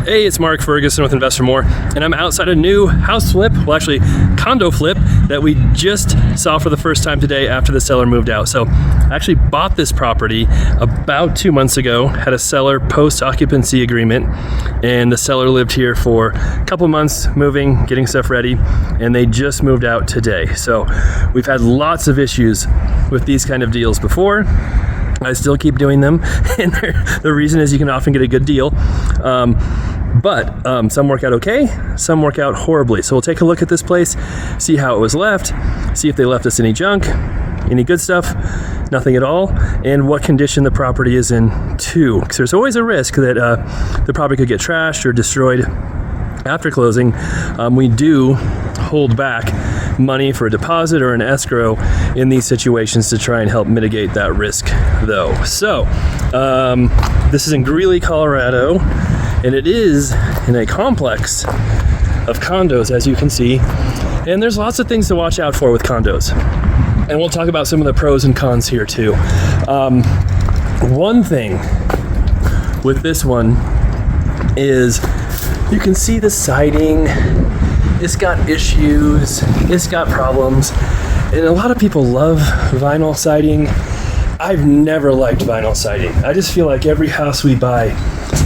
Hey, it's Mark Ferguson with Investor More, and I'm outside a new house flip, well actually condo flip, that we just saw for the first time today after the seller moved out. So I actually bought this property about 2 months ago, had a seller post-occupancy agreement, and the seller lived here for a couple months, moving, getting stuff ready, and they just moved out today. So we've had lots of issues with these kind of deals before. I still keep doing them, and the reason is you can often get a good deal. But some work out okay, some work out horribly. So we'll take a look at this place, see how it was left, see if they left us any junk, any good stuff, nothing at all, and what condition the property is in too. Because there's always a risk that the property could get trashed or destroyed after closing. We do hold back money for a deposit or an escrow in these situations to try and help mitigate that risk though. So this is in Greeley, Colorado, and it is in a complex of condos, as you can see, and there's lots of things to watch out for with condos, and we'll talk about some of the pros and cons here too. One thing with this one is you can see the siding. It's got issues, it's got problems, and a lot of people love vinyl siding. I've never liked vinyl siding. I just feel like every house we buy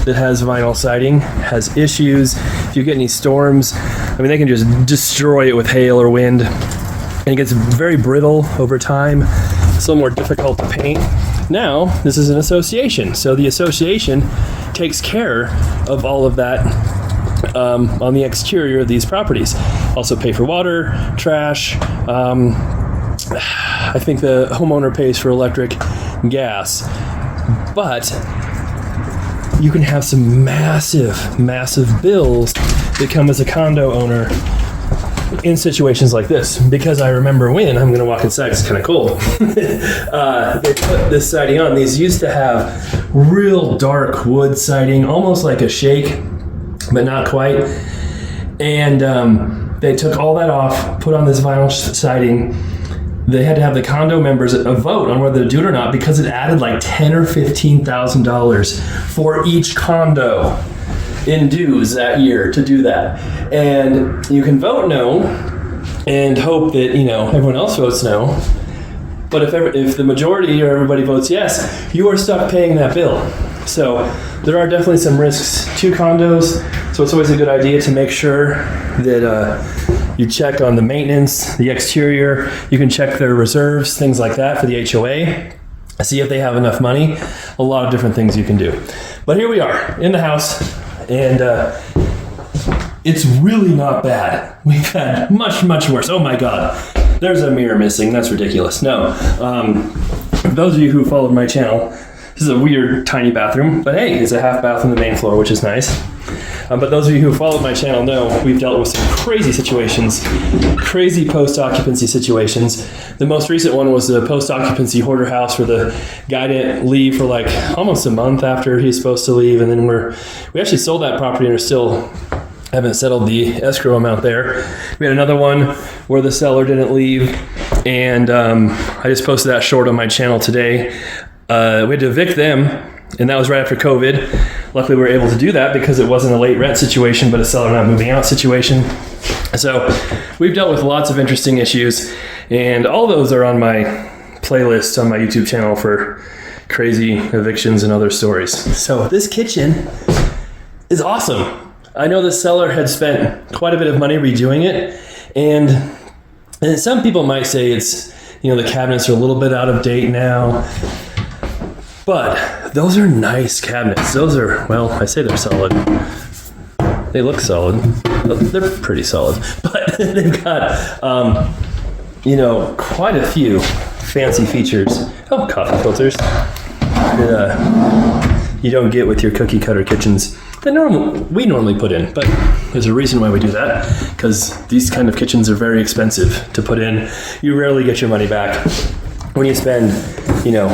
that has vinyl siding has issues. If you get any storms, I mean, they can just destroy it with hail or wind, and it gets very brittle over time. It's a little more difficult to paint. Now, this is an association, so the association takes care of all of that on the exterior of these properties. Also pay for water, trash. I think the homeowner pays for electric, gas, but you can have some massive bills that come as a condo owner in situations like this. Because I remember when, I'm gonna walk inside, it's kind of cold. They put this siding on. These used to have real dark wood siding, almost like a shake, but not quite. And they took all that off, put on this vinyl siding. They had to have the condo members a vote on whether to do it or not, because it added like $10,000 or $15,000 for each condo in dues that year to do that. And you can vote no and hope that, you know, everyone else votes no. But if the majority or everybody votes yes, you are stuck paying that bill. So there are definitely some risks to condos. So it's always a good idea to make sure that you check on the maintenance, the exterior. You can check their reserves, things like that for the HOA. See if they have enough money. A lot of different things you can do. But here we are in the house, and it's really not bad. We've had much worse. Oh my God, there's a mirror missing. That's ridiculous. No, those of you who followed my channel, this is a weird tiny bathroom, but hey, it's a half bath on the main floor, which is nice. But those of you who followed my channel know we've dealt with some crazy situations, crazy post-occupancy situations. The most recent one was the post-occupancy hoarder house where the guy didn't leave for like almost a month after he was supposed to leave, and then we actually sold that property and are still haven't settled the escrow amount there. We had another one where the seller didn't leave, and I just posted that short on my channel today. We had to evict them, and that was right after COVID. Luckily, we were able to do that because it wasn't a late rent situation, but a seller not moving out situation. So we've dealt with lots of interesting issues, and all those are on my playlist on my YouTube channel for crazy evictions and other stories. So this kitchen is awesome. I know the seller had spent quite a bit of money redoing it, and some people might say it's, you know, the cabinets are a little bit out of date now. But those are nice cabinets. Those are, well, I say they're solid. They look solid. They're pretty solid. But they've got, you know, quite a few fancy features. Oh, coffee filters that you don't get with your cookie cutter kitchens that we normally put in. But there's a reason why we do that, because these kind of kitchens are very expensive to put in. You rarely get your money back when you spend, you know,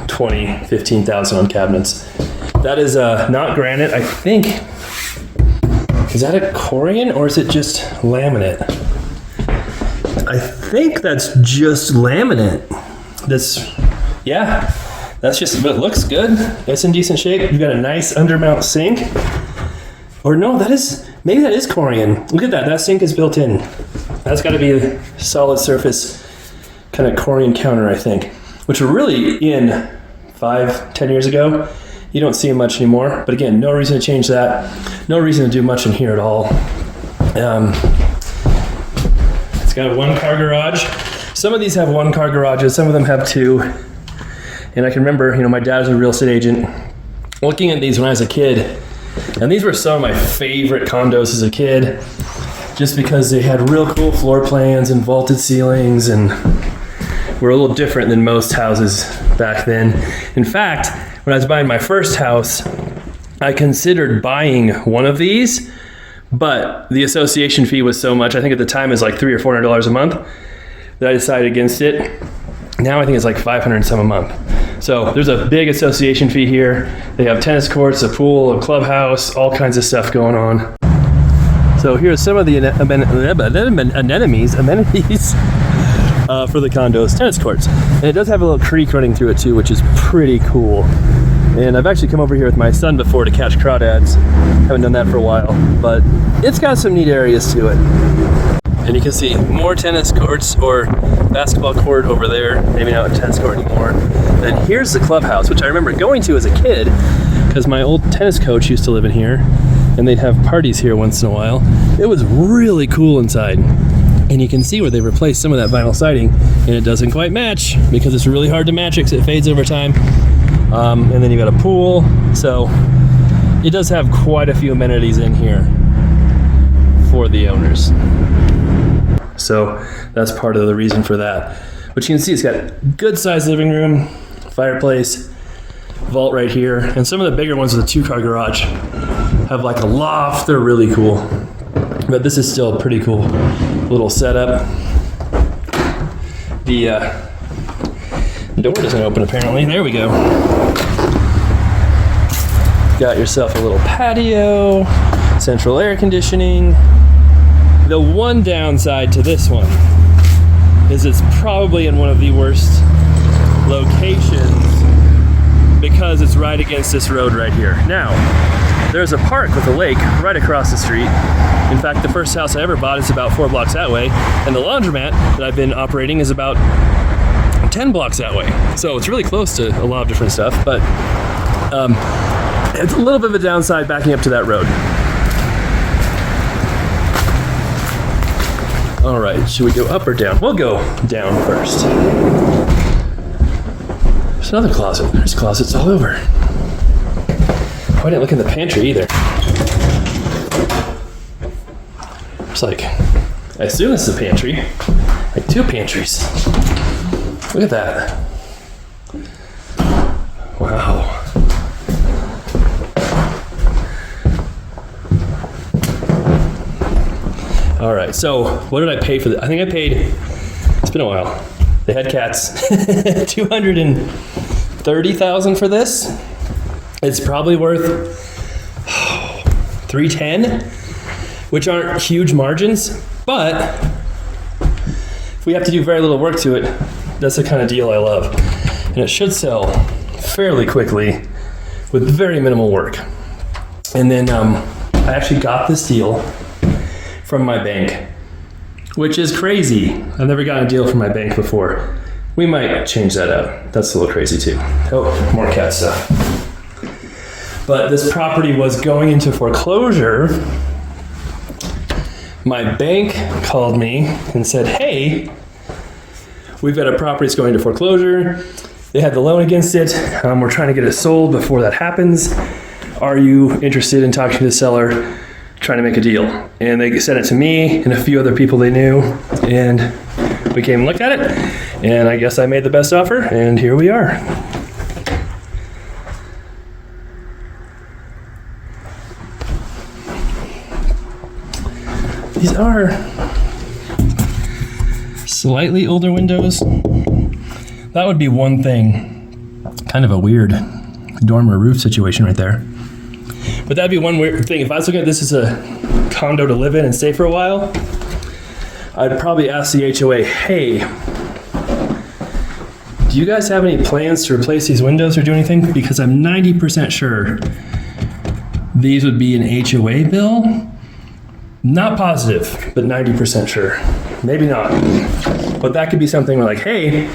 $20,000, $15,000 on cabinets. That is not granite. I think, is that a Corian or is it just laminate? I think that's just laminate. That's just, but it looks good. It's in decent shape. You've got a nice undermount sink. Or no, maybe that is Corian. Look at that. That sink is built in. That's got to be a solid surface kind of Corian counter, I think, which were really in 5-10 years ago. You don't see them much anymore. But again, no reason to change that. No reason to do much in here at all. It's got a 1-car garage. Some of these have 1-car garages. Some of them have 2. And I can remember, my dad was a real estate agent, looking at these when I was a kid. And these were some of my favorite condos as a kid, just because they had real cool floor plans and vaulted ceilings and were a little different than most houses back then. In fact, when I was buying my first house, I considered buying one of these, but the association fee was so much, I think at the time it was like $300 or $400 a month, that I decided against it. Now I think it's like $500 and some a month. So there's a big association fee here. They have tennis courts, a pool, a clubhouse, all kinds of stuff going on. So here's some of the amenities for the condos. Tennis courts. And it does have a little creek running through it too, which is pretty cool. And I've actually come over here with my son before to catch crawdads. Haven't done that for a while, but it's got some neat areas to it. And you can see more tennis courts or basketball court over there. Maybe not a tennis court anymore. And here's the clubhouse, which I remember going to as a kid because my old tennis coach used to live in here and they'd have parties here once in a while. It was really cool inside. And you can see where they replaced some of that vinyl siding and it doesn't quite match because it's really hard to match it because it fades over time. And then you got a pool. So it does have quite a few amenities in here for the owners. So that's part of the reason for that. But you can see it's got good sized living room, fireplace, vault right here. And some of the bigger ones with a 2-car garage have like a loft. They're really cool. But this is still a pretty cool little setup. The door doesn't open apparently. There we go. Got yourself a little patio, central air conditioning. The one downside to this one is it's probably in one of the worst locations because it's right against this road right here. Now, there's a park with a lake right across the street. In fact, the first house I ever bought is about 4 blocks that way, and the laundromat that I've been operating is about 10 blocks that way. So it's really close to a lot of different stuff, but it's a little bit of a downside backing up to that road. All right, should we go up or down? We'll go down first. There's another closet. There's closets all over. Oh, I didn't look in the pantry either. It's like, I assume this is a pantry. Like 2 pantries. Look at that. Wow. All right, so what did I pay for this? I think I paid, it's been a while. They had cats. $230,000 for this. It's probably worth $310,000, which aren't huge margins, but if we have to do very little work to it, that's the kind of deal I love. And it should sell fairly quickly with very minimal work. And then I actually got this deal from my bank, which is crazy. I've never gotten a deal from my bank before. We might change that up. That's a little crazy too. Oh, more cat stuff. But this property was going into foreclosure. My bank called me and said, hey, we've got a property that's going into foreclosure. They had the loan against it. We're trying to get it sold before that happens. Are you interested in talking to the seller, trying to make a deal? And they sent it to me and a few other people they knew, and we came and looked at it, and I guess I made the best offer, and here we are. These are slightly older windows. That would be one thing. Kind of a weird dormer roof situation right there. But that'd be one weird thing. If I was looking at this as a condo to live in and stay for a while, I'd probably ask the HOA, hey, do you guys have any plans to replace these windows or do anything? Because I'm 90% sure these would be an HOA bill. Not positive, but 90% sure. Maybe not. But that could be something where like, hey,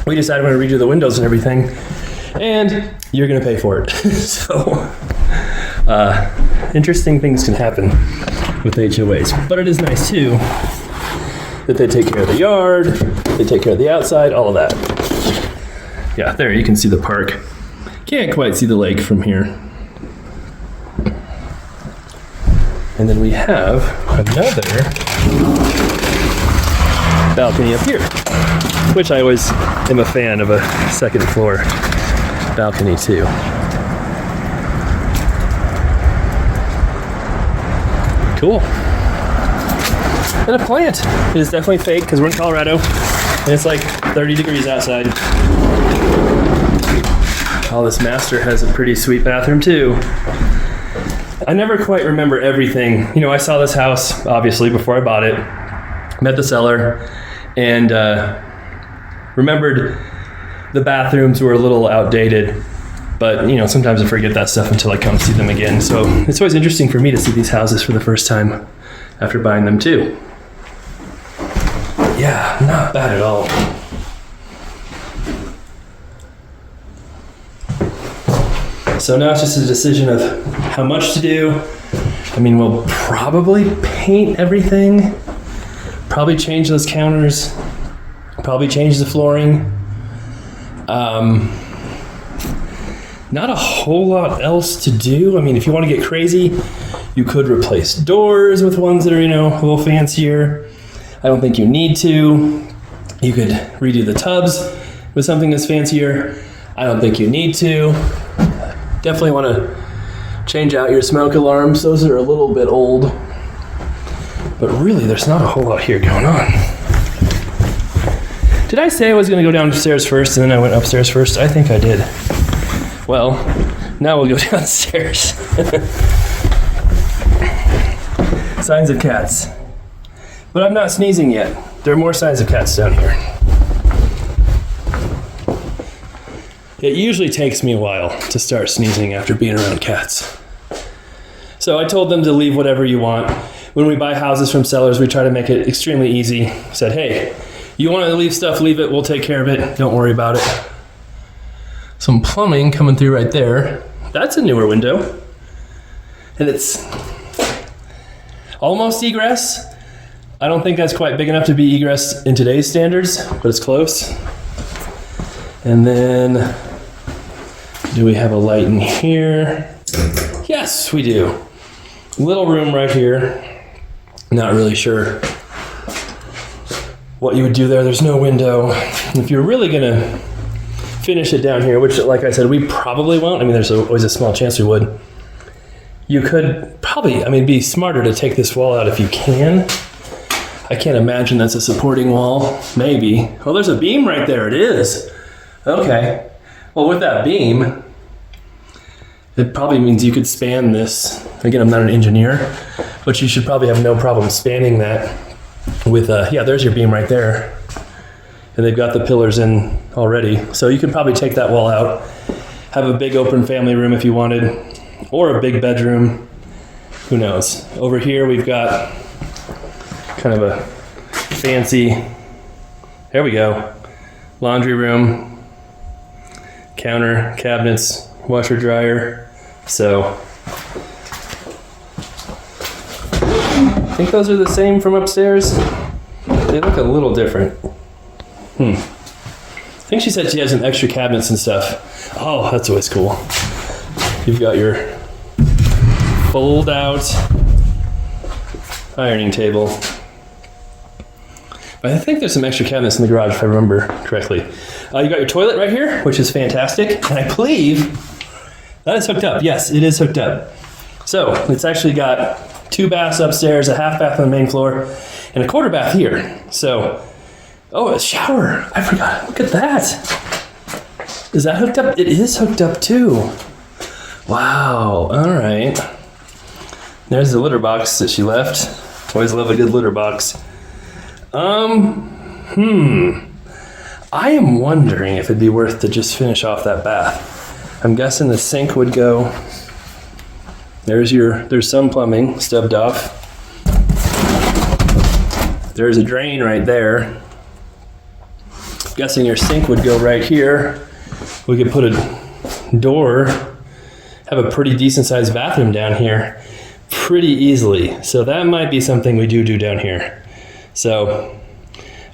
we decided we're gonna redo the windows and everything, and you're gonna pay for it. So, interesting things can happen with HOAs. But it is nice too that they take care of the yard, they take care of the outside, all of that. Yeah, there you can see the park. Can't quite see the lake from here. And then we have another balcony up here, which I always am a fan of, a second floor balcony too. Cool. And a plant. It is definitely fake because we're in Colorado and it's like 30 degrees outside. Oh, this master has a pretty sweet bathroom too. I never quite remember everything. You know, I saw this house, obviously, before I bought it, met the seller, and remembered the bathrooms were a little outdated, but, you know, sometimes I forget that stuff until I come see them again. So it's always interesting for me to see these houses for the first time after buying them, too. Yeah, not bad at all. So now it's just a decision of how much to do. I mean, we'll probably paint everything, probably change those counters, probably change the flooring. Not a whole lot else to do. I mean, if you want to get crazy, you could replace doors with ones that are, you know, a little fancier. I don't think you need to. You could redo the tubs with something that's fancier. I don't think you need to. Definitely want to change out your smoke alarms. Those are a little bit old. But really, there's not a whole lot here going on. Did I say I was going to go downstairs first and then I went upstairs first? I think I did. Well, now we'll go downstairs. Signs of cats. But I'm not sneezing yet. There are more signs of cats down here. It usually takes me a while to start sneezing after being around cats. So I told them to leave whatever you want. When we buy houses from sellers, we try to make it extremely easy. Said, hey, you want to leave stuff, leave it. We'll take care of it. Don't worry about it. Some plumbing coming through right there. That's a newer window. And it's almost egress. I don't think that's quite big enough to be egress in today's standards, but it's close. And then, do we have a light in here? Yes, we do. Little room right here. Not really sure what you would do there. There's no window. If you're really gonna finish it down here, which, like I said, we probably won't. I mean, there's always a small chance we would. You could probably, I mean, be smarter to take this wall out if you can. I can't imagine that's a supporting wall. Maybe. Oh, there's a beam right there. It is. Okay. Well, with that beam, it probably means you could span this. Again, I'm not an engineer, but you should probably have no problem spanning that with, yeah, there's your beam right there. And they've got the pillars in already. So you could probably take that wall out, have a big open family room if you wanted, or a big bedroom. Who knows? Over here, we've got kind of a fancy, there we go, laundry room, counter, cabinets, washer, dryer. So I think those are the same from upstairs. They look a little different. I think she said she has some extra cabinets and stuff. Oh, that's always cool. You've got your fold out ironing table. I think there's some extra cabinets in the garage if I remember correctly. You got your toilet right here, which is fantastic. And I believe that is hooked up. Yes, it is hooked up. So it's actually got 2 baths upstairs, a half bath on the main floor, and a quarter bath here. So, oh, a shower. I forgot. Look at that. Is that hooked up? It is hooked up too. Wow. All right. There's the litter box that she left. Always love a good litter box. I am wondering if it'd be worth to just finish off that bath. I'm guessing the sink would go There's some plumbing stubbed off. There's a drain right there. I'm guessing your sink would go right here. We could put a door, have a pretty decent sized bathroom down here pretty easily. So that might be something we do down here. So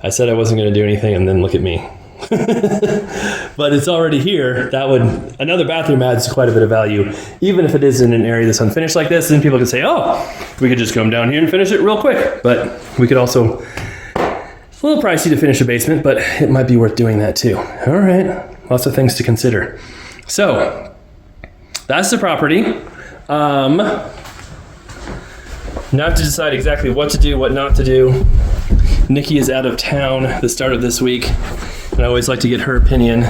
I said I wasn't going to do anything, and then look at me. But it's already here. Another bathroom adds quite a bit of value. Even if it is in an area that's unfinished like this, then people can say, oh, we could just come down here and finish it real quick. But we could also, it's a little pricey to finish a basement, but it might be worth doing that too. All right, lots of things to consider. So that's the property. Now to decide exactly what to do, what not to do. Nikki is out of town the start of this week, and I always like to get her opinion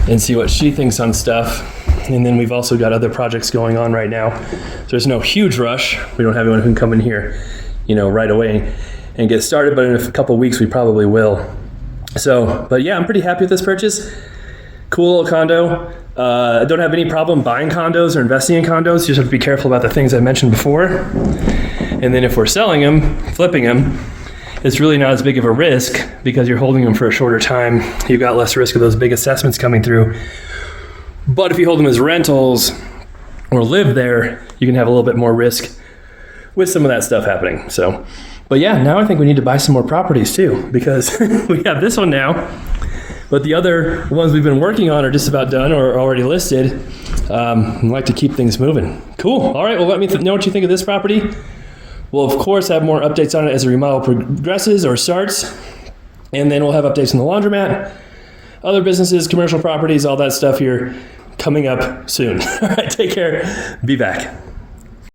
and see what she thinks on stuff. And then we've also got other projects going on right now. So there's no huge rush. We don't have anyone who can come in here, right away and get started, but in a couple weeks we probably will. So, but yeah, I'm pretty happy with this purchase. Cool little condo. I don't have any problem buying condos or investing in condos. You just have to be careful about the things I mentioned before. And then if we're selling them, flipping them, it's really not as big of a risk because you're holding them for a shorter time. You've got less risk of those big assessments coming through. But if you hold them as rentals or live there, you can have a little bit more risk with some of that stuff happening. So, but yeah, now I think we need to buy some more properties too, because we have this one now, but the other ones we've been working on are just about done or already listed. I'd like to keep things moving. Cool. All right. Well, let me know what you think of this property. We'll, of course, have more updates on it as the remodel progresses or starts. And then we'll have updates on the laundromat, other businesses, commercial properties, all that stuff here coming up soon. All right, take care. Be back.